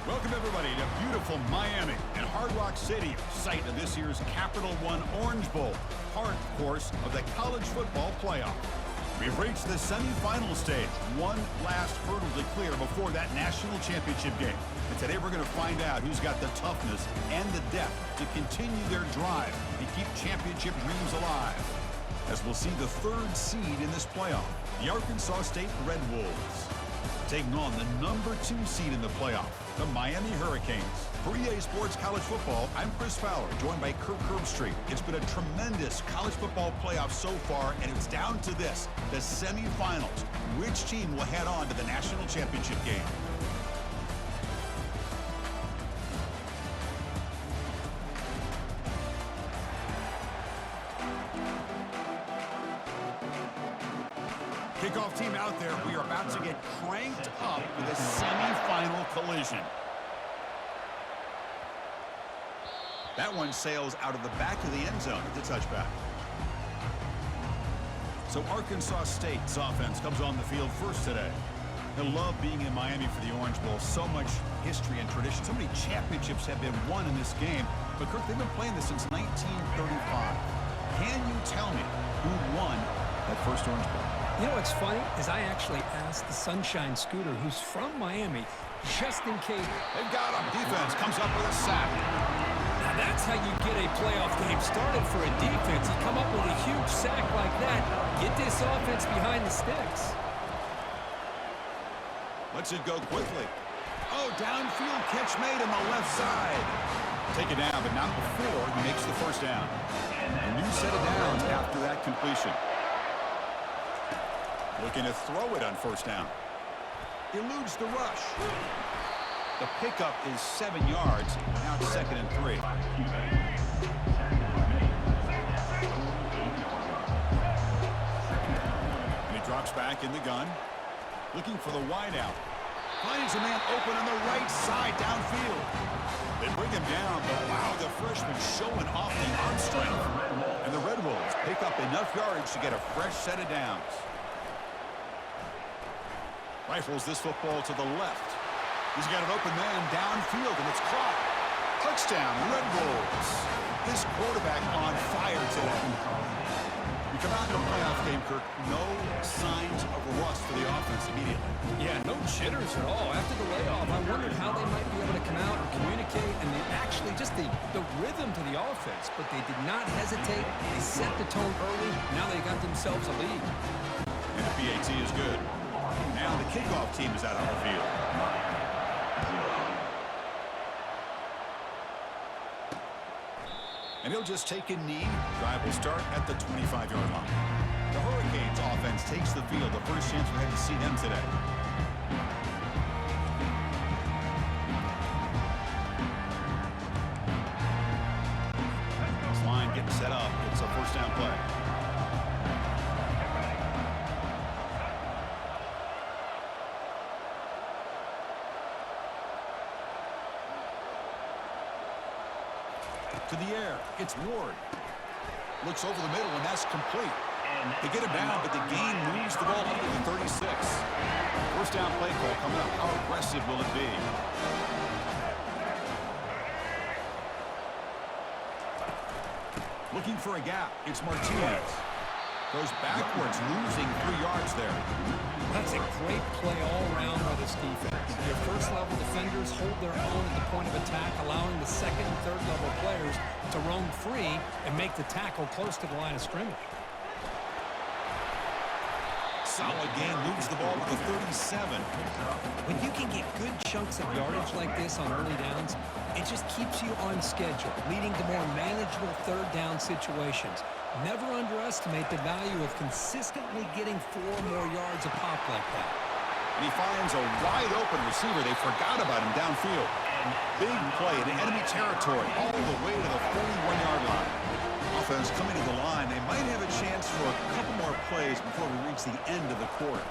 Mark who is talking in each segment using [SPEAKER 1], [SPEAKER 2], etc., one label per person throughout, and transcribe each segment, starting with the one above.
[SPEAKER 1] Welcome, everybody, to beautiful Miami and Hard Rock Stadium, site of this year's Capital One Orange Bowl, part, of course, of the college football playoff. We've reached the semifinal stage, one last hurdle to clear before that national championship game. And today we're going to find out who's got the toughness and the depth to continue their drive and keep championship dreams alive. As we'll see the third seed in this playoff, the Arkansas State Red Wolves, taking on the number 2 seed in the playoff, the Miami Hurricanes. For EA Sports College Football, I'm Chris Fowler, joined by Kirk Herbstreit. It's been a tremendous college football playoff so far, and it's down to this, the semifinals. Which team will head on to the national championship game? Kickoff team out there. We are about to get cranked up with a semifinal collision. That one sails out of the back of the end zone at the touchback. So Arkansas State's offense comes on the field first today. They love being in Miami for the Orange Bowl. So much history and tradition. So many championships have been won in this game. But Kirk, they've been playing this since 1935. Can you tell me who won that first Orange Bowl?
[SPEAKER 2] You know what's funny is I actually asked the Sunshine Scooter, who's from Miami, just in case.
[SPEAKER 1] They've got him. Defense comes up with a sack.
[SPEAKER 2] Now that's how you get a playoff game started for a defense. You come up with a huge sack like that, get this offense behind the sticks.
[SPEAKER 1] Lets it go quickly. Oh, downfield catch made on the left side. Take it down, but not before he makes the first down. A new set of downs after that completion. Looking to throw it on first down. Eludes the rush. The pickup is 7 yards. Now it's 2nd and 3. And he drops back in the gun. Looking for the wideout. Finds a man open on the right side downfield. They bring him down, but wow, the freshman showing off the arm strength. And the Red Wolves pick up enough yardage to get a fresh set of downs. Rifles this football to the left. He's got an open man downfield, and it's caught. Touchdown, Red Wolves. This quarterback on fire today. We come out in a playoff game, Kirk. No signs of rust for the offense immediately.
[SPEAKER 2] Yeah, no jitters at all. After the layoff, I wondered how they might be able to come out and communicate, and actually just the rhythm to the offense. But they did not hesitate. They set the tone early. Now they got themselves a lead.
[SPEAKER 1] And the PAT is good. Now the kickoff team is out on the field. And he'll just take a knee. Drive will start at the 25-yard line. The Hurricanes offense takes the field. The first chance we had to see them today. This line getting set up. It's a first down play. To the air, it's Ward. Looks over the middle, and that's complete. They get him down, but the gain moves the ball up to the 36. First down play call coming up. How aggressive will it be? Looking for a gap. It's Martinez. Goes backwards, losing 3 yards there.
[SPEAKER 2] That's a great play all around by this defense. Your first-level defenders hold their own at the point of attack, allowing the second and third-level players to roam free and make the tackle close to the line of scrimmage.
[SPEAKER 1] Solid gain, moves the ball to the 37.
[SPEAKER 2] When you can get good chunks of yardage like this on early downs, it just keeps you on schedule, leading to more manageable third-down situations. Never underestimate the value of consistently getting 4 more yards a pop like that.
[SPEAKER 1] And he finds a wide-open receiver. They forgot about him downfield. Big play in enemy territory all the way to the 41-yard line. Offense coming to the line. They might have a chance for a couple more plays before we reach the end of the quarter.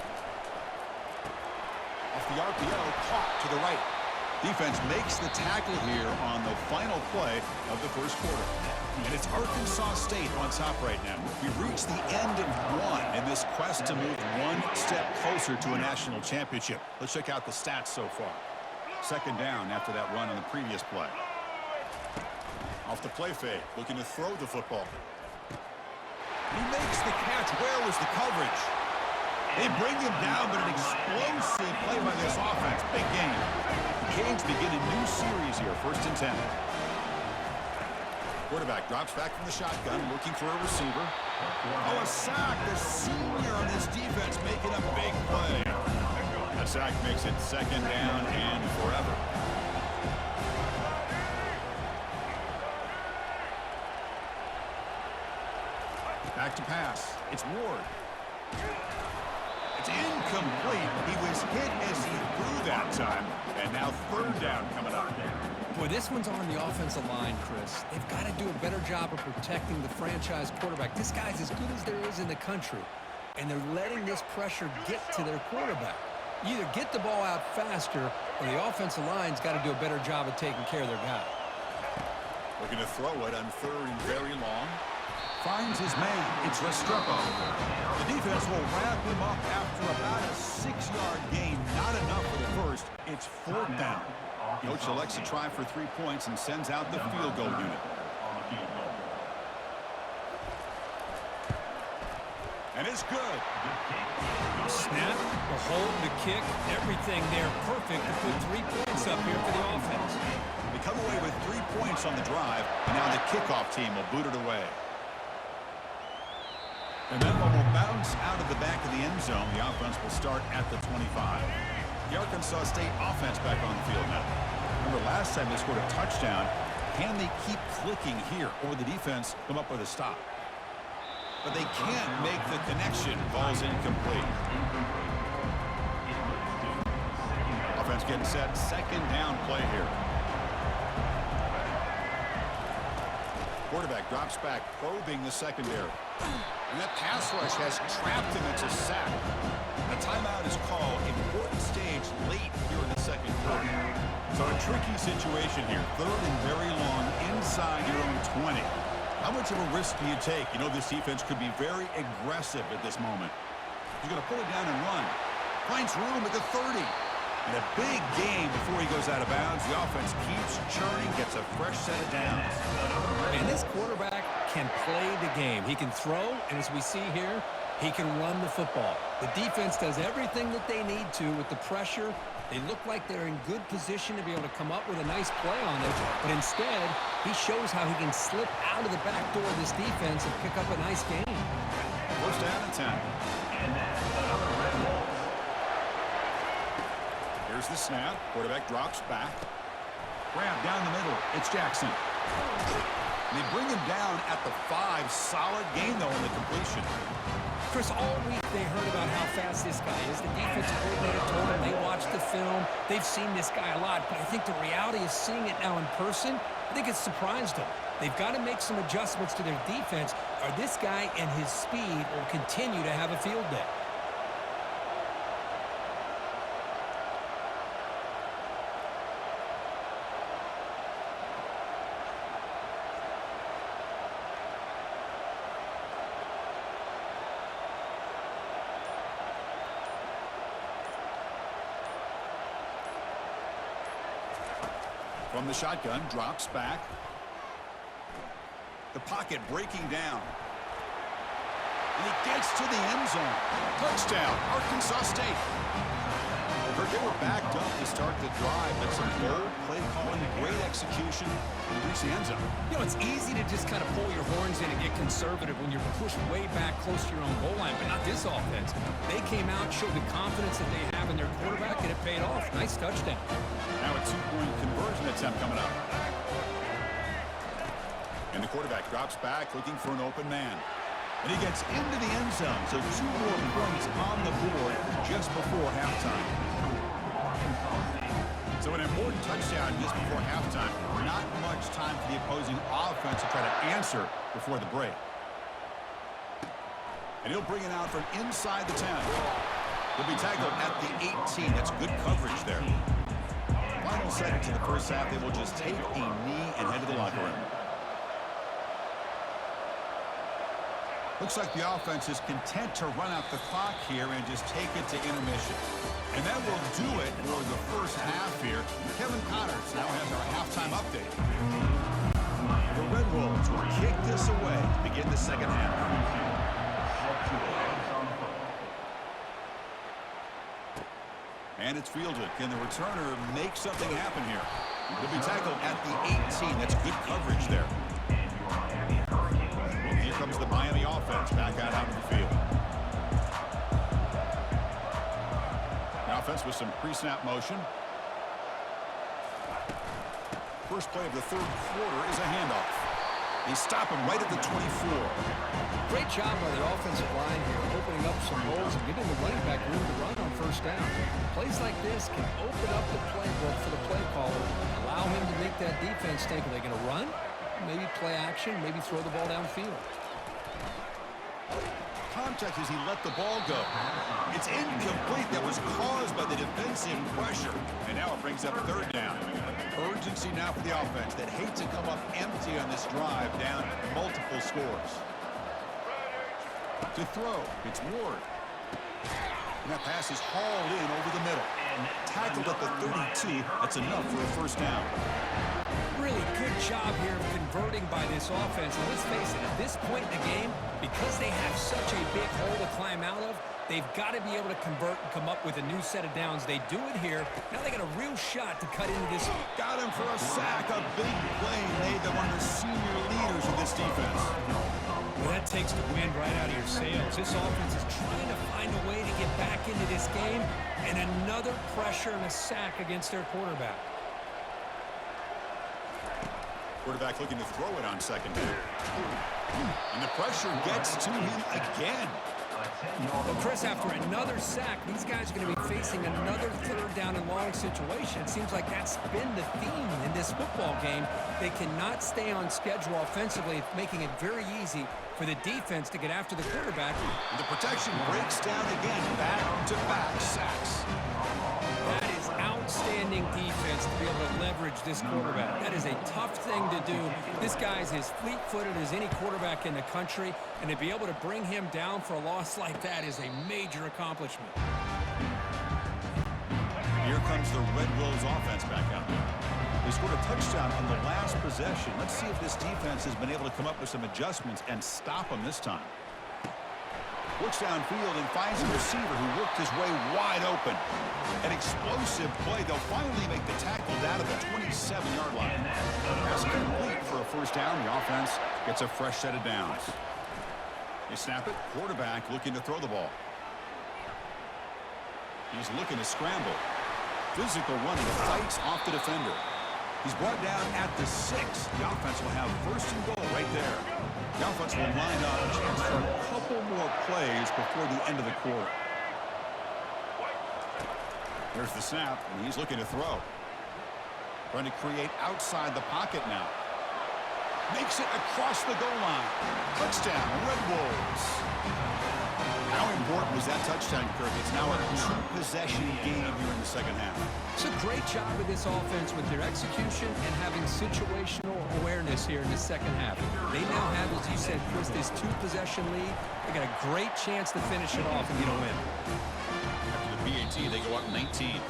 [SPEAKER 1] Off the RPO, caught to the right. Defense makes the tackle here on the final play of the first quarter. And it's Arkansas State on top right now. We've reached the end of one in this quest to move one step closer to a national championship. Let's check out the stats so far. second down after that run on the previous play. Off the play fake, looking to throw the football. He makes the catch. Where was the coverage? They bring him down, but an explosive play by this offense. Big game. The Canes begin a new series here, 1st and 10. Quarterback drops back from the shotgun, looking for a receiver. Oh, a sack. The senior on this defense making a big play. A sack makes it 2nd down and forever. Back to pass. It's Ward. It's incomplete. He was hit as he threw that time. And now 3rd down coming up.
[SPEAKER 2] Boy, this one's on the offensive line, Chris. They've got to do a better job of protecting the franchise quarterback. This guy's as good as there is in the country, and they're letting this pressure get to their quarterback. You either get the ball out faster, or the offensive line's got to do a better job of taking care of their guy.
[SPEAKER 1] Looking to throw it on 3rd and very long. Finds his man. It's Restrepo. The defense will wrap him up after about a 6-yard gain. Not enough for the first. It's 4th down. Coach elects to try for 3 points and sends out the field goal unit. And it's good.
[SPEAKER 2] Snap, the hold, the kick, everything there perfect to put 3 points up here for the offense.
[SPEAKER 1] They come away with 3 points on the drive, and now the kickoff team will boot it away. And that one will bounce out of the back of the end zone. The offense will start at the 25. The Arkansas State offense back on the field now. Remember last time they scored a touchdown. Can they keep clicking here, or the defense come up with a stop? But they can't make the connection. Ball's incomplete. Offense getting set. 2nd down play here. Quarterback drops back, probing the secondary. And that pass rush has trapped him into sack. A timeout is called. Important stage late here in the 2nd quarter. So a tricky situation here. 3rd and very long inside your own 20. How much of a risk do you take? You know this defense could be very aggressive at this moment. He's going to pull it down and run. Finds room at the 30. And a big game before he goes out of bounds. The offense keeps churning, gets a fresh set of downs.
[SPEAKER 2] And this quarterback can play the game. He can throw, and as we see here, he can run the football. The defense does everything that they need to with the pressure. They look like they're in good position to be able to come up with a nice play on it, but instead, he shows how he can slip out of the back door of this defense and pick up a nice game.
[SPEAKER 1] 1st down and 10. Here's the snap. Quarterback drops back. Grab down the middle. It's Jackson. And they bring him down at the 5. Solid gain, though, in the completion.
[SPEAKER 2] Chris, all week they heard about how fast this guy is. The defensive coordinator told them they watched the film. They've seen this guy a lot, but I think the reality is seeing it now in person, I think it's surprised them. They've got to make some adjustments to their defense, or this guy and his speed will continue to have a field day.
[SPEAKER 1] From the shotgun, drops back. The pocket breaking down. And he gets to the end zone. Touchdown, Arkansas State. They were backed up to start the drive, but some bold play calling, great execution, and reach the end zone.
[SPEAKER 2] You know, it's easy to just kind of pull your horns in and get conservative when you're pushed way back close to your own goal line, but not this offense. They came out, showed the confidence that they have in their quarterback, and it paid off. Nice touchdown.
[SPEAKER 1] Now a 2-point conversion attempt coming up. And the quarterback drops back, looking for an open man. And he gets into the end zone, so 2 more points on the board just before halftime. So an important touchdown just before halftime. Not much time for the opposing offense to try to answer before the break. And he'll bring it out from inside the 10. He'll be tackled at the 18. That's good coverage there. Final seconds in the first half, they will just take a knee and head to the locker room. Looks like the offense is content to run out the clock here and just take it to intermission. And that will do it for the first half here. Kevin update. The Red Wolves will kick this away to begin the second half. And it's fielded. Can the returner make something happen here? He'll be tackled at the 18. That's good coverage there. Well, here comes the Miami offense back out onto the field. The offense with some pre-snap motion. First play of the third quarter is a handoff. They stop him right at the 24.
[SPEAKER 2] Great job by the offensive line here, opening up some holes and giving the running back room to run on first down. Plays like this can open up the playbook for the play caller, allow him to make that defense think, are they going to run? Maybe play action, maybe throw the ball downfield.
[SPEAKER 1] Contact as he let the ball go. It's incomplete. That was caused by the defensive pressure. And now it brings up third down. Urgency now for the offense that hate to come up empty on this drive, down multiple scores. To throw, it's Ward. And that pass is hauled in over the middle. Tackled at the 32. That's enough for a first down.
[SPEAKER 2] Really good job here of converting by this offense. And let's face it, at this point in the game, because they have such a big hole to climb out of, they've got to be able to convert and come up with a new set of downs. They do it here. Now they got a real shot to cut into this.
[SPEAKER 1] Got him for a sack. A big play made them one of the senior leaders of this defense.
[SPEAKER 2] Well, that takes the wind right out of your sails. This offense is trying to find a way to get back into this game, and another pressure and a sack against their quarterback.
[SPEAKER 1] Quarterback looking to throw it on second down. And the pressure gets to him again.
[SPEAKER 2] Well, Chris, after another sack, these guys are going to be facing another third down and long situation. It seems like that's been the theme in this football game. They cannot stay on schedule offensively, making it very easy for the defense to get after the quarterback.
[SPEAKER 1] And the protection breaks down again. Back-to-back sacks.
[SPEAKER 2] That is outstanding defense to be able to leverage this quarterback. That is a tough thing to do. This guy's as fleet-footed as any quarterback in the country, and to be able to bring him down for a loss like that is a major accomplishment.
[SPEAKER 1] Here comes the Red Wolves offense back out there. They scored a touchdown on the last possession. Let's see if this defense has been able to come up with some adjustments and stop them this time. Looks downfield and finds a receiver who worked his way wide open. An explosive play. They'll finally make the tackle down to the 27-yard line. Pass complete for a first down. The offense gets a fresh set of downs. They snap it. Quarterback looking to throw the ball. He's looking to scramble. Physical running, fights off the defender. He's brought down at the 6. The offense will have first and goal right there. The offense will line up a chance for a couple more plays before the end of the quarter. There's the snap, and he's looking to throw. Trying to create outside the pocket now. Makes it across the goal line. Touchdown, Red Wolves. How important was that touchdown, Kirk? It's now a two-possession game here in the second half.
[SPEAKER 2] It's a great job of this offense with their execution and having situational awareness here in the second half. They now have, as you said, Chris, this two-possession lead. They got a great chance to finish it off and get a win.
[SPEAKER 1] After the PAT, they go up 19.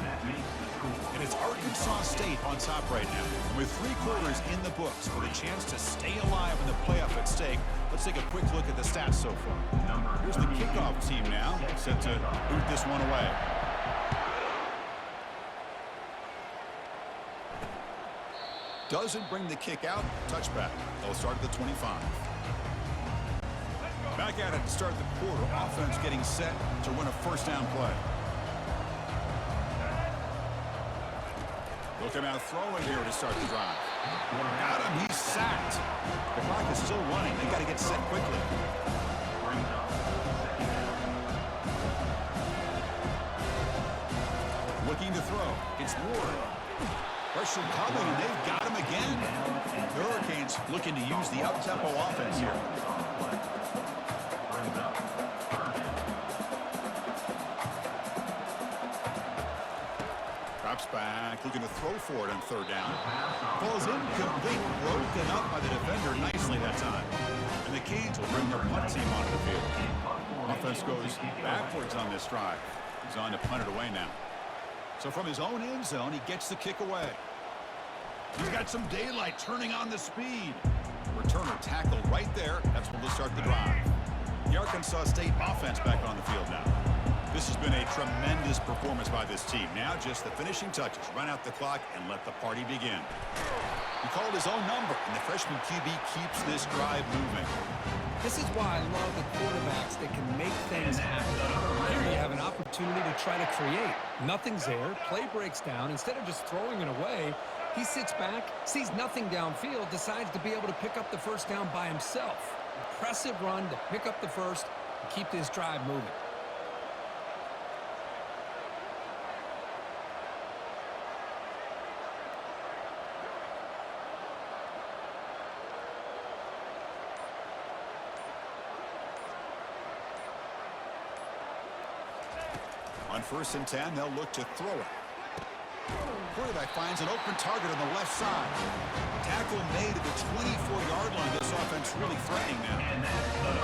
[SPEAKER 1] And it's Arkansas State on top right now. And with 3 quarters in the books with a chance to stay alive in the playoff at stake, let's take a quick look at the stats so far. Here's the kickoff team now, set to boot this one away. Doesn't bring the kick out, touchback. They'll start at the 25. Back at it to start the quarter. Offense getting set to run a first down play. They'll come out throwing here to start the drive. Got him, he's sacked. The clock is still running. They got to get set quickly. Looking to throw. It's Ward. Pressure coming, and they've got him again. The Hurricanes looking to use the up-tempo offense here. Drops back, looking to throw for it on third down. Falls incomplete, broken up by the defender nicely that time. And the Canes will bring their punt team onto the field. Offense goes backwards on this drive. He's on to punt it away now. So from his own end zone, he gets the kick away. He's got some daylight turning on the speed. Returner tackled right there. That's when they'll start the drive. The Arkansas State offense back on the field now. This has been a tremendous performance by this team. Now just the finishing touches. Run out the clock and let the party begin. He called his own number, and the freshman QB keeps this drive moving.
[SPEAKER 2] This is why I love the quarterbacks that can make things happen. Here you have an opportunity to try to create. Nothing's there. Play breaks down. Instead of just throwing it away, he sits back, sees nothing downfield, decides to be able to pick up the first down by himself. Impressive run to pick up the first and keep this drive moving.
[SPEAKER 1] On 1st and 10, they'll look to throw it. Quarterback finds an open target on the left side. Tackle made at the 24-yard line. This offense really threatening now.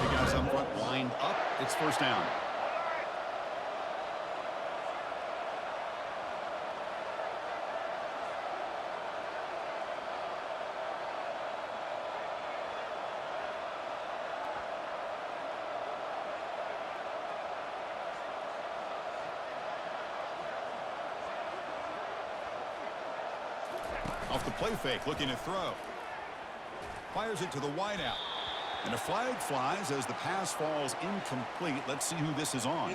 [SPEAKER 1] The guys up front lined up. It's 1st down. Off the play fake, looking to throw. Fires it to the wideout. And a flag flies as the pass falls incomplete. Let's see who this is on.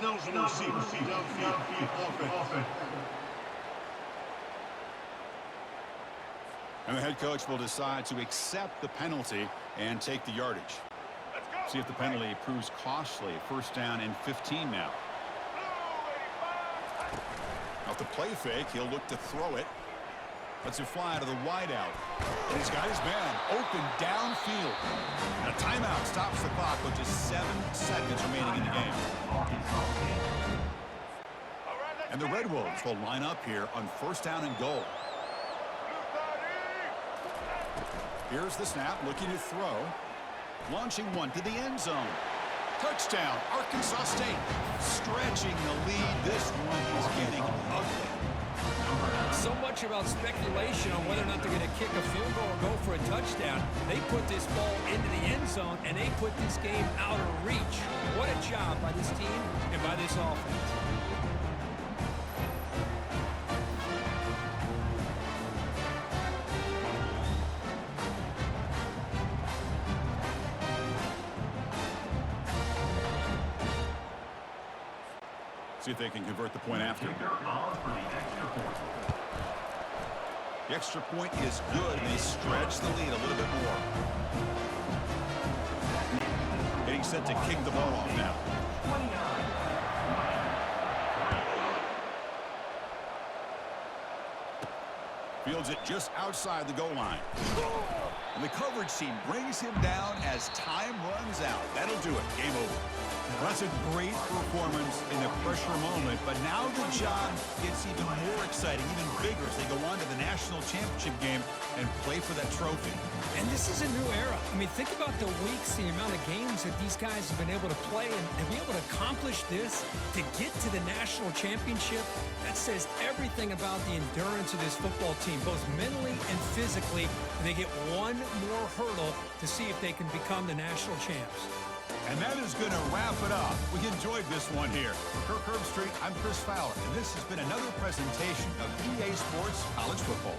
[SPEAKER 1] And the head coach will decide to accept the penalty and take the yardage. See if the penalty proves costly. 1st down and 15 now. Off the play fake, he'll look to throw it. Lets it fly out of the wideout. And he's got his man open downfield. And a timeout stops the clock with just 7 seconds remaining in the game. And the Red Wolves will line up here on 1st down and goal. Here's the snap, looking to throw. Launching one to the end zone. Touchdown, Arkansas State. Stretching the lead. This one is getting ugly.
[SPEAKER 2] So much about speculation on whether or not they're going to kick a field goal or go for a touchdown. They put this ball into the end zone, and they put this game out of reach. What a job by this team and by this offense.
[SPEAKER 1] See if they can convert the point after. The extra point is good, and they stretch the lead a little bit more. Getting set to kick the ball off now. Fields it just outside the goal line. And the coverage team brings him down as time runs out. That'll do it. Game over. Well, that's a great performance in a pressure moment, but now the job gets even more exciting, even bigger as they go on to the national championship game and play for that trophy.
[SPEAKER 2] And this is a new era. I mean, think about the weeks, the amount of games that these guys have been able to play, and to be able to accomplish this, to get to the national championship, that says everything about the endurance of this football team, both mentally and physically. And they get one more hurdle to see if they can become the national champs.
[SPEAKER 1] And that is going to wrap it up. We enjoyed this one here. For Kirk Herbstreit, I'm Chris Fowler, and this has been another presentation of EA Sports College Football.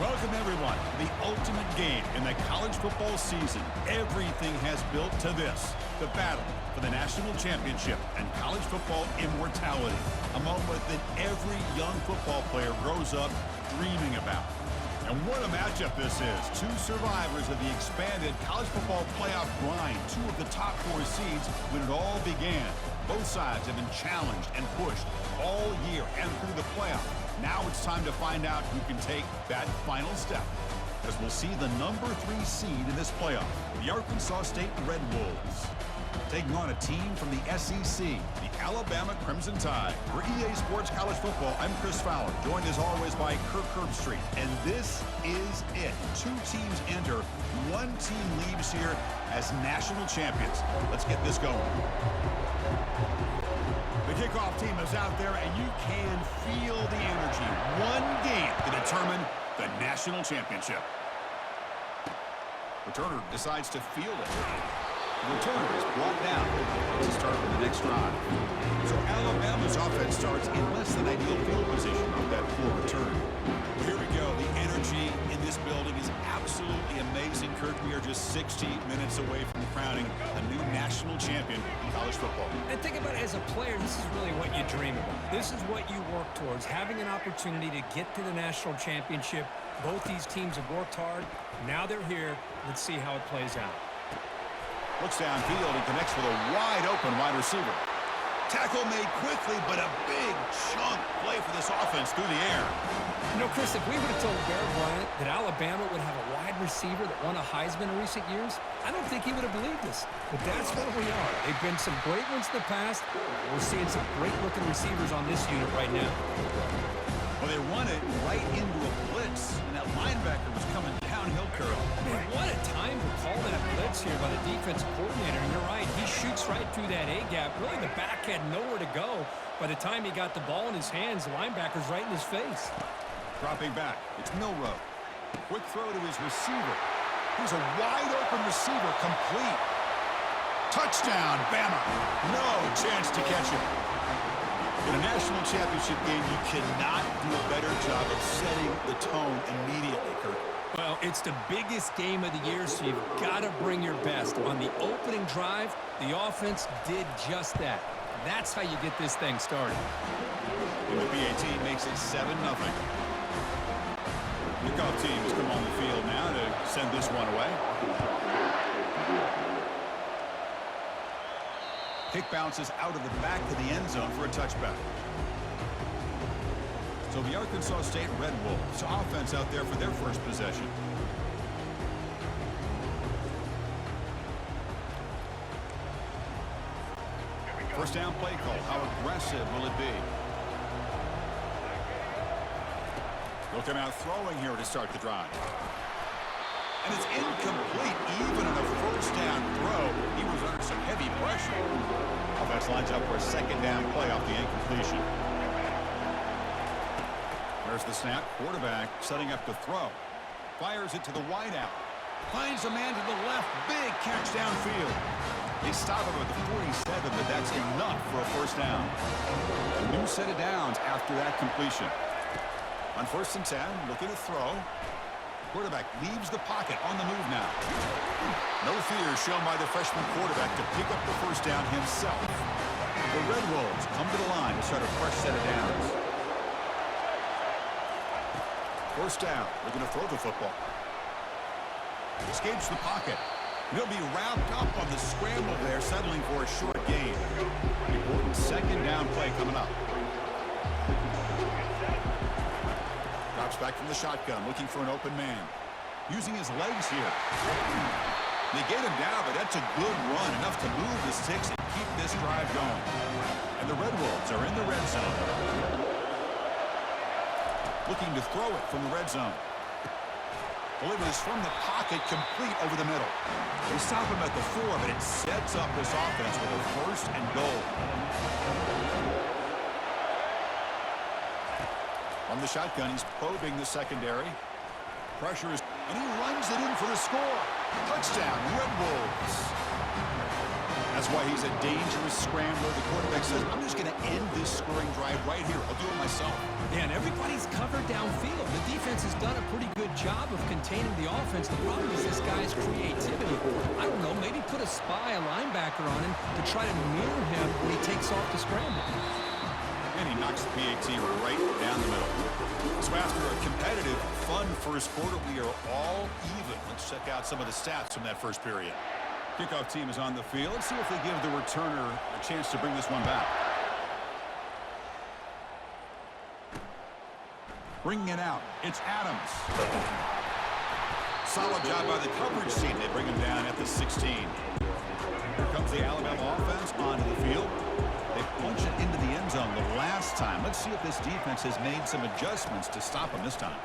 [SPEAKER 1] Welcome, everyone, to the ultimate game in the college football season. Everything has built to this, the battle for the national championship and college football immortality, a moment that every young football player grows up dreaming about. And what a matchup this is. Two survivors of the expanded college football playoff grind, two of the top 4 seeds when it all began. Both sides have been challenged and pushed all year and through the playoff. Now it's time to find out who can take that final step, as we'll see the number 3 seed in this playoff, the Arkansas State Red Wolves, taking on a team from the SEC, the Alabama Crimson Tide. For EA Sports College Football, I'm Chris Fowler, joined as always by Kirk Herbstreit. And this is it. 2 teams enter, 1 team leaves here as national champions. Let's get this going. The kickoff team is out there, and you can feel the energy. 1 game to determine the national championship. Returner decides to field it. The returner is brought down to start with the next drive. So Alabama's offense starts in less than ideal field position with that poor return. Here we go. The energy in this building is absolutely amazing, Kirk. We are just 60 minutes away from crowning a new national champion in college football.
[SPEAKER 2] And think about it, as a player, this is really what you dream about. This is what you work towards, having an opportunity to get to the national championship. Both these teams have worked hard. Now they're here. Let's see how it plays out.
[SPEAKER 1] Looks downfield and connects with a wide-open wide receiver. Tackle made quickly, but a big chunk play for this offense through the air.
[SPEAKER 2] You know, Chris, if we would have told Bear Bryant that Alabama would have a wide receiver that won a Heisman in recent years, I don't think he would have believed us. But that's where we are. They've been some great ones in the past. We're seeing some great-looking receivers on this unit right now.
[SPEAKER 1] Well, they run it right into a blitz, and that linebacker was coming downhill curl.
[SPEAKER 2] Man, what a time to call that blitz here by the defensive coordinator. And you're right, he shoots right through that A-gap. Really, the back had nowhere to go. By the time he got the ball in his hands, the linebacker's right in his face.
[SPEAKER 1] Dropping back, it's Milroe. Quick throw to his receiver. Here's a wide-open receiver, complete. Touchdown, Bama. No chance to catch him. In a national championship game, you cannot do a better job of setting the tone immediately, Kirk.
[SPEAKER 2] Well, it's the biggest game of the year, so you've got to bring your best. On the opening drive, the offense did just that. That's how you get this thing started.
[SPEAKER 1] And the BAT makes it 7-0. Kickoff team has come on the field now to send this one away. Kick bounces out of the back of the end zone for a touchback. So the Arkansas State Red Wolves offense out there for their first possession. First down play call. How aggressive will it be? They'll come out throwing here to start the drive. And it's incomplete. Even on the first down throw, he was under some heavy pressure. Offense lines up for a second down play off the incompletion. There's the snap. Quarterback setting up to throw. Fires it to the wideout. Finds a man to the left. Big catch downfield. They stop him at the 47, but that's enough for a first down. A new set of downs after that completion. On 1st and 10, looking to throw. Quarterback leaves the pocket on the move now. No fear shown by the freshman quarterback to pick up the first down himself. The Red Wolves come to the line to start a fresh set of downs. First down, looking to throw the football. Escapes the pocket. He'll be wrapped up on the scramble there, settling for a short gain. Important second down play coming up. Drops back from the shotgun, looking for an open man. Using his legs here. They get him down, but that's a good run, enough to move the sticks and keep this drive going. And the Red Wolves are in the red zone. Looking to throw it from the red zone. Delivers from the pocket, complete over the middle. They stop him at the 4, but it sets up this offense with a first and goal. On the shotgun, he's probing the secondary. Pressure is, and he runs it in for the score. Touchdown, Red Wolves. As That's why he's a dangerous scrambler. The quarterback says, I'm just going to end this scoring drive right here. I'll do it myself.
[SPEAKER 2] Yeah, and everybody's covered downfield. The defense has done a pretty good job of containing the offense. The problem is this guy's creativity. I don't know, maybe put a spy, a linebacker on him to try to mirror him when he takes off the scramble.
[SPEAKER 1] And he knocks the PAT right down the middle. So after a competitive, fun first quarter, we are all even. Let's check out some of the stats from that first period. Kickoff team is on the field. Let's see if they give the returner a chance to bring this one back. Bringing it out, it's Adams. Solid job by the coverage team. They bring him down at the 16. Here comes the Alabama offense onto the field. They punch it into the end zone the last time. Let's see if this defense has made some adjustments to stop him this time.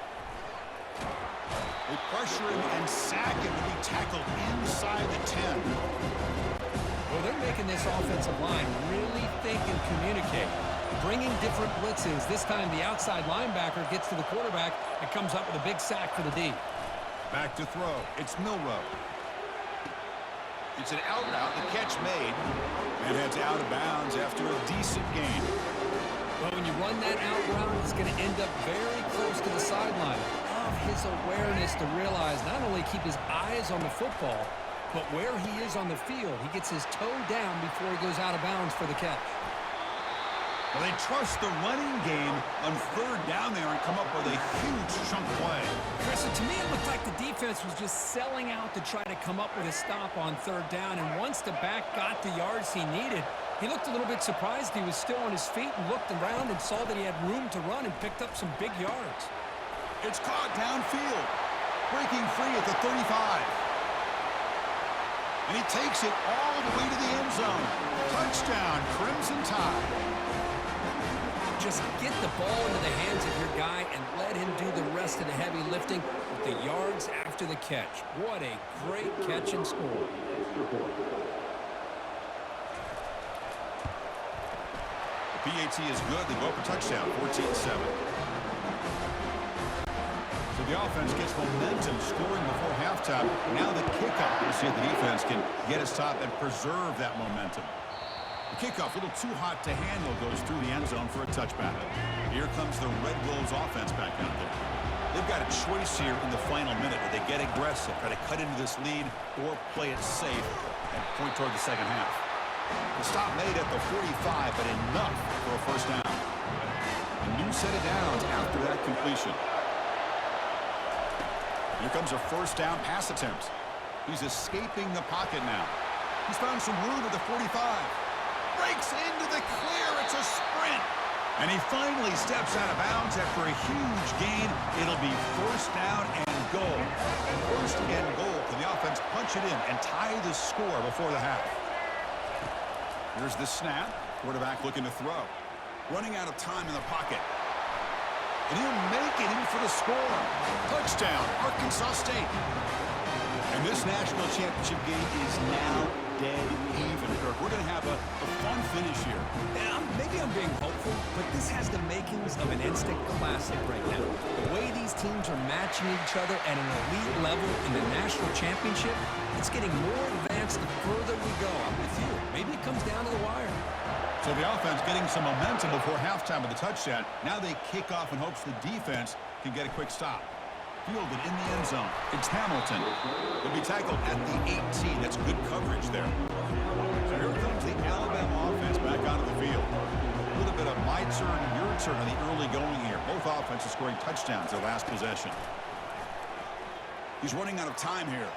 [SPEAKER 1] They pressure him and sack him to be tackled inside the 10.
[SPEAKER 2] Well, they're making this offensive line really think and communicate. Bringing different blitzes. This time the outside linebacker gets to the quarterback and comes up with a big sack for the D.
[SPEAKER 1] Back to throw. It's Milrow. It's an out route. The catch made. And heads out of bounds after a decent gain.
[SPEAKER 2] Well, when you run that out route, it's going to end up very close to the sideline. His awareness to realize not only keep his eyes on the football, but where he is on the field. He gets his toe down before he goes out of bounds for the catch.
[SPEAKER 1] Well, they trust the running game on third down there and come up with a huge chunk play.
[SPEAKER 2] Chris, to me it looked like the defense was just selling out to try to come up with a stop on third down, and once the back got the yards he needed, he looked a little bit surprised he was still on his feet and looked around and saw that he had room to run and picked up some big yards.
[SPEAKER 1] It's caught downfield. Breaking free at the 35. And he takes it all the way to the end zone. Touchdown, Crimson Tide.
[SPEAKER 2] Just get the ball into the hands of your guy and let him do the rest of the heavy lifting with the yards after the catch. What a great catch and score.
[SPEAKER 1] The PAT is good. They go for touchdown, 14-7. So the offense gets momentum, scoring before halftime. Now the kickoff. We'll see if the defense can get a stop and preserve that momentum. The kickoff, a little too hot to handle, goes through the end zone for a touchback. Here comes the Red Wolves offense back out there. They've got a choice here in the final minute. Do they get aggressive, try to cut into this lead, or play it safe and point toward the second half? The stop made at the 45, but enough for a first down. A new set of downs after that completion. Here comes a first down pass attempt. He's escaping the pocket now. He's found some room at the 45. Breaks into the clear. It's a sprint. And he finally steps out of bounds after a huge gain. It'll be first down and goal. First and goal. Can the offense punch it in and tie the score before the half? Here's the snap. Quarterback looking to throw. Running out of time in the pocket. And he'll make it in for the score. Touchdown, Arkansas State. And this national championship game is now dead even, Kirk. We're going to have a fun finish here.
[SPEAKER 2] Yeah, maybe I'm being hopeful, but this has the makings of an instant classic right now. The way these teams are matching each other at an elite level in the national championship, it's getting more advanced the further we go. I'm with you. Maybe it comes down to the wire.
[SPEAKER 1] So the offense getting some momentum before halftime with the touchdown. Now they kick off in hopes the defense can get a quick stop. Fielded in the end zone. It's Hamilton. He'll be tackled at the 18. That's good coverage there. So here comes the Alabama offense back onto the field. A little bit of my turn, your turn on the early going here. Both offenses scoring touchdowns their last possession. He's running out of time here.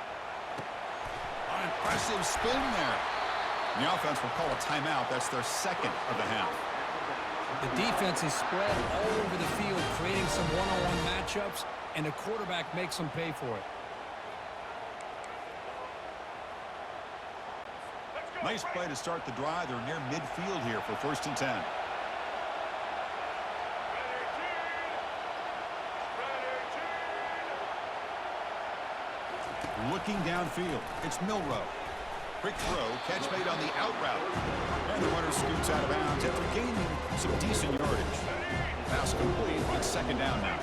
[SPEAKER 1] An impressive spin there. And the offense will call a timeout. That's their second of the half.
[SPEAKER 2] The defense is spread all over the field, creating some one-on-one matchups, and the quarterback makes them pay for it.
[SPEAKER 1] Nice play to start the drive. They're near midfield here for 1st and 10. Looking downfield. It's Milrow. Quick throw, catch made on the out route. And the runner scoots out of bounds after gaining some decent yardage. Pass complete on 2nd down now.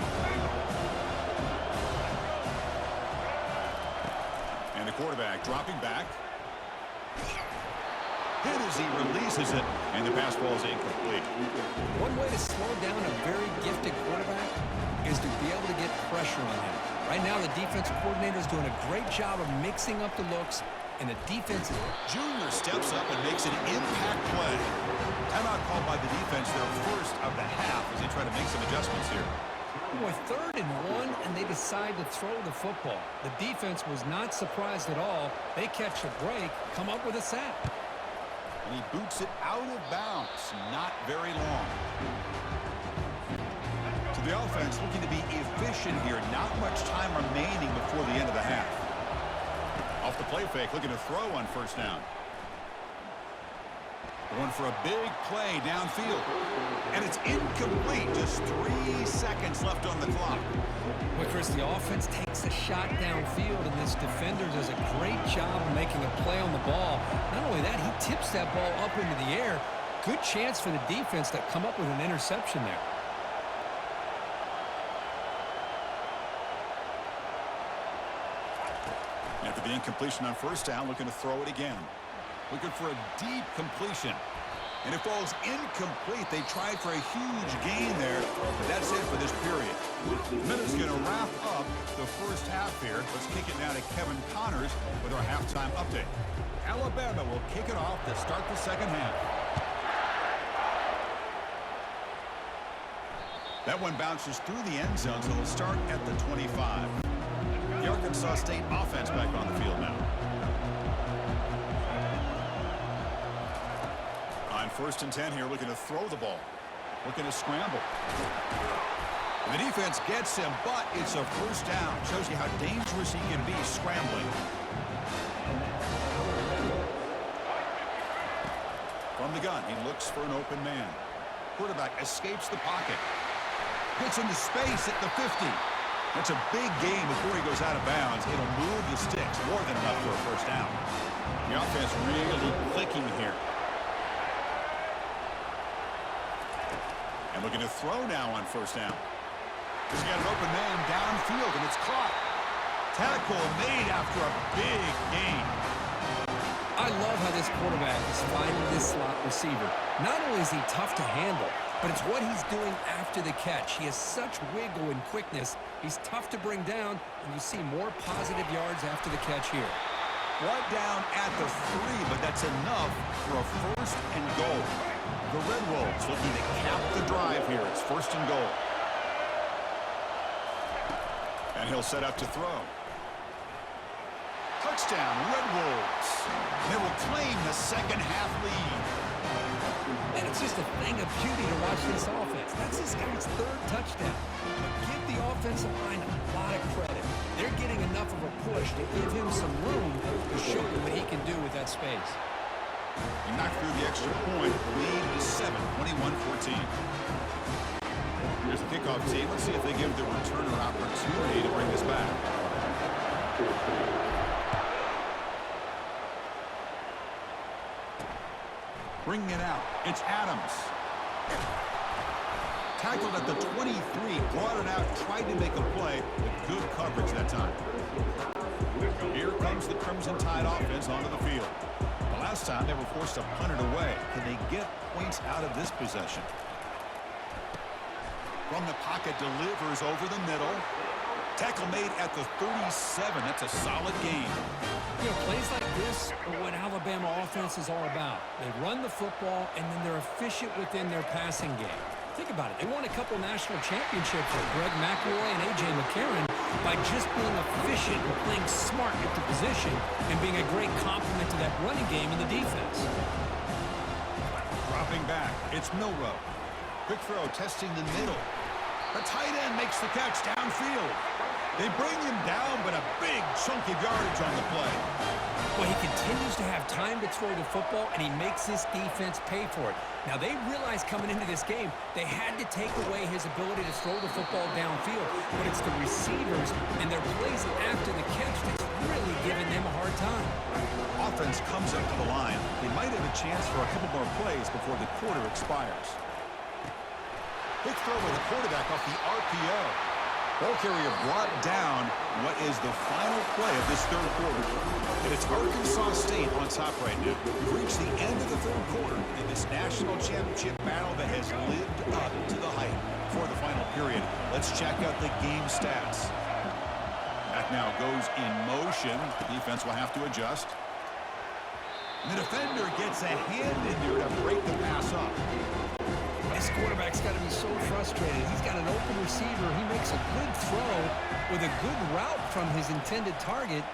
[SPEAKER 1] And the quarterback dropping back. as he releases it, and the pass ball is incomplete.
[SPEAKER 2] One way to slow down a very gifted quarterback is to be able to get pressure on him. Right now, the defensive coordinator is doing a great job of mixing up the looks, and the defense is...
[SPEAKER 1] Junior steps up and makes an impact play. Timeout called by the defense, their first of the half, as they try to make some adjustments here.
[SPEAKER 2] Boy, 3rd and 1, and they decide to throw the football. The defense was not surprised at all. They catch the break, come up with a sack.
[SPEAKER 1] And he boots it out of bounds. Not very long. So the offense looking to be efficient here. Not much time remaining before the end of the half. Off the play fake, looking to throw on first down. Going for a big play downfield. And it's incomplete. Just 3 seconds left on the clock.
[SPEAKER 2] Well, Chris, the offense takes a shot downfield, and this defender does a great job of making a play on the ball. Not only that, he tips that ball up into the air. Good chance for the defense to come up with an interception there.
[SPEAKER 1] After the incompletion on first down, looking to throw it again. Looking for a deep completion. And it falls incomplete. They tried for a huge gain there, but that's it for this period. The minute's going to wrap up the first half here. Let's kick it now to Kevin Connors with our halftime update. Alabama will kick it off to start the second half. That one bounces through the end zone, so it'll start at the 25. The Arkansas State offense back on the field now. On 1st and 10 here, looking to throw the ball. Looking to scramble. And the defense gets him, but it's a first down. Shows you how dangerous he can be scrambling. From the gun, he looks for an open man. Quarterback escapes the pocket. Gets into space at the 50. That's a big gain before he goes out of bounds. It'll move the sticks more than enough for a first down. The offense really clicking here. And looking to throw now on first down. He's got an open man downfield, and it's caught. Tackle made after a big gain.
[SPEAKER 2] I love how this quarterback is finding this slot receiver. Not only is he tough to handle, but it's what he's doing after the catch. He has such wiggle and quickness. He's tough to bring down, and you see more positive yards after the catch here.
[SPEAKER 1] Brought down at the 3, but that's enough for a first and goal. The Red Wolves looking to cap the drive here. It's 1st and goal. And he'll set up to throw. Touchdown, Red Wolves. They will claim the second half lead.
[SPEAKER 2] And it's just a thing of beauty to watch this offense. That's this guy's 3rd touchdown. But give the offensive line a lot of credit. They're getting enough of a push to give him some room to show you what he can do with that space.
[SPEAKER 1] He knocked through the extra point. The lead is 7, 21-14. Here's the kickoff team. Let's see if they give the returner opportunity to bring this back. Bringing it out. It's Adams. Tackled at the 23, brought it out, tried to make a play, with good coverage that time. Here comes the Crimson Tide offense onto the field. The last time they were forced to punt it away. Can they get points out of this possession? From the pocket, delivers over the middle. Tackle made at the 37. That's a solid gain.
[SPEAKER 2] You know, plays like this are what Alabama offense is all about. They run the football, and then they're efficient within their passing game. Think about it. They won a couple national championships with Greg McElroy and A.J. McCarron by just being efficient and playing smart at the position and being a great complement to that running game in the defense.
[SPEAKER 1] Dropping back, it's Milroe. Quick throw, testing the middle. The tight end makes the catch downfield. They bring him down, but a big chunk of yardage on the play.
[SPEAKER 2] Well, he continues to have time to throw the football, and he makes this defense pay for it. Now, they realized coming into this game, they had to take away his ability to throw the football downfield, but it's the receivers and their plays after the catch that's really giving them a hard time.
[SPEAKER 1] Offense comes up to the line. They might have a chance for a couple more plays before the quarter expires. Quick throw with the quarterback off the RPO. Ball carrier brought down what is the final play of this third quarter. And it's Arkansas State on top right now. We've reached the end of the third quarter in this national championship battle that has lived up to the hype. For the final period, let's check out the game stats. Back now goes in motion. The defense will have to adjust. And the defender gets a hand in there to break the pass up.
[SPEAKER 2] This quarterback's got to be so frustrated. He's got an open receiver. He makes a good throw with a good route from his intended target.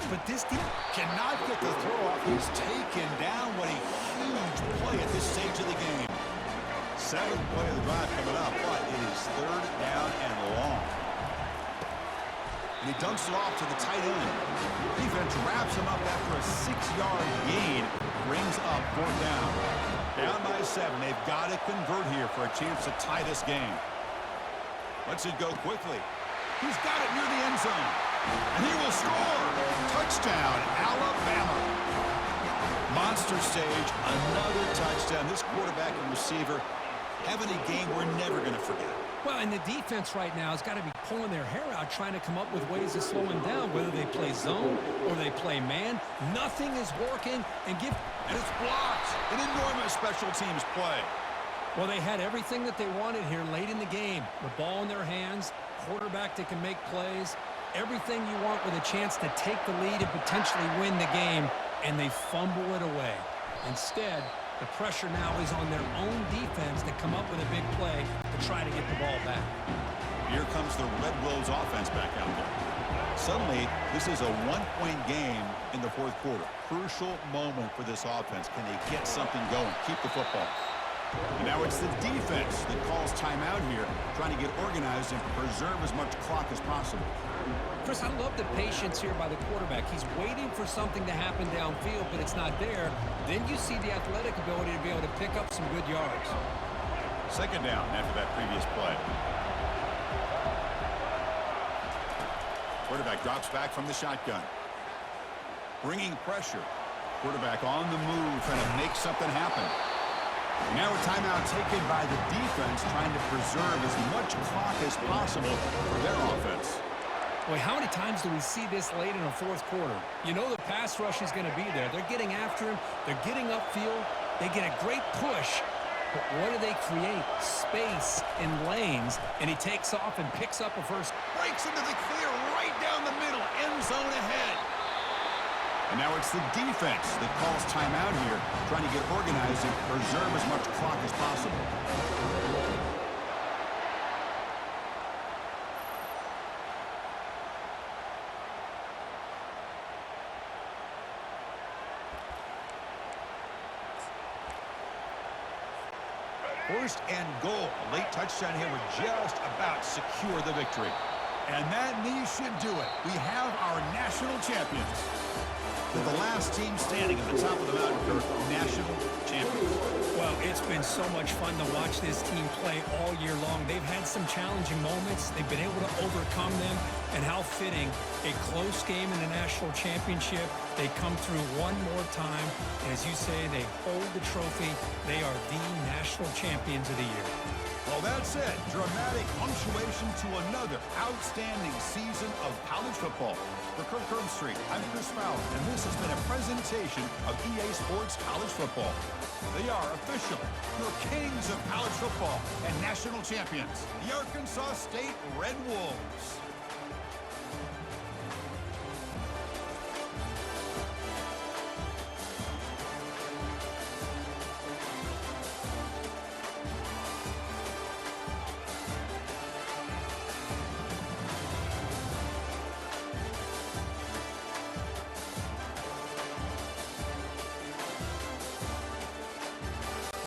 [SPEAKER 2] But this team
[SPEAKER 1] cannot get the throw off. He's taken down. What a huge play at this stage of the game. Seventh play of the drive coming up, but it is third down and long. And he dunks it off to the tight end. Defense wraps him up after a 6-yard gain. Brings up fourth down. Down by 7. They've got to convert here for a chance to tie this game. Lets it go quickly. He's got it near the end zone. And he will score. Touchdown, Alabama. Monster stage, another touchdown. This quarterback and receiver having a game we're never going to forget.
[SPEAKER 2] Well, and the defense right now has got to be pulling their hair out trying to come up with ways to slow him down, whether they play zone or they play man. Nothing is working. And
[SPEAKER 1] it's blocked. An enormous special teams play.
[SPEAKER 2] Well, they had everything that they wanted here late in the game. The ball in their hands, quarterback that can make plays, everything you want with a chance to take the lead and potentially win the game, and they fumble it away. Instead, the pressure now is on their own defense to come up with a big play to try to get the ball back.
[SPEAKER 1] Here comes the Red Wolves offense back out there. Suddenly, this is a one-point game in the fourth quarter. Crucial moment for this offense. Can they get something going? Keep the football. And now it's the defense that calls timeout here, trying to get organized and preserve as much clock as possible.
[SPEAKER 2] Chris, I love the patience here by the quarterback. He's waiting for something to happen downfield, but it's not there. Then you see the athletic ability to be able to pick up some good yards.
[SPEAKER 1] Second down after that previous play. Quarterback drops back from the shotgun. Bringing pressure. Quarterback on the move, trying to make something happen. And now a timeout taken by the defense, trying to preserve as much clock as possible for their offense.
[SPEAKER 2] Boy, how many times do we see this late in the fourth quarter? You know the pass rush is going to be there. They're getting after him. They're getting upfield. They get a great push. But what do they create? Space in lanes. And he takes off and picks up a first.
[SPEAKER 1] Breaks into the clear right down the middle. End zone ahead. And now it's the defense that calls timeout here, trying to get organized and preserve as much clock as possible. First and goal. A late touchdown here would just about secure the victory. And that knee should do it. We have our national champions. They're the last team standing at the top of the mountain for national champions.
[SPEAKER 2] Well, it's been so much fun to watch this team play all year long. They've had some challenging moments. They've been able to overcome them. And how fitting, a close game in the national championship. They come through one more time. And as you say, they hold the trophy. They are the national champions of the year.
[SPEAKER 1] Well, that's it. Dramatic punctuation to another outstanding season of college football. For Kirk Herbstreit, I'm Chris Fowler, and this has been a presentation of EA Sports College Football. They are official, your kings of college football and national champions, the Arkansas State Red Wolves.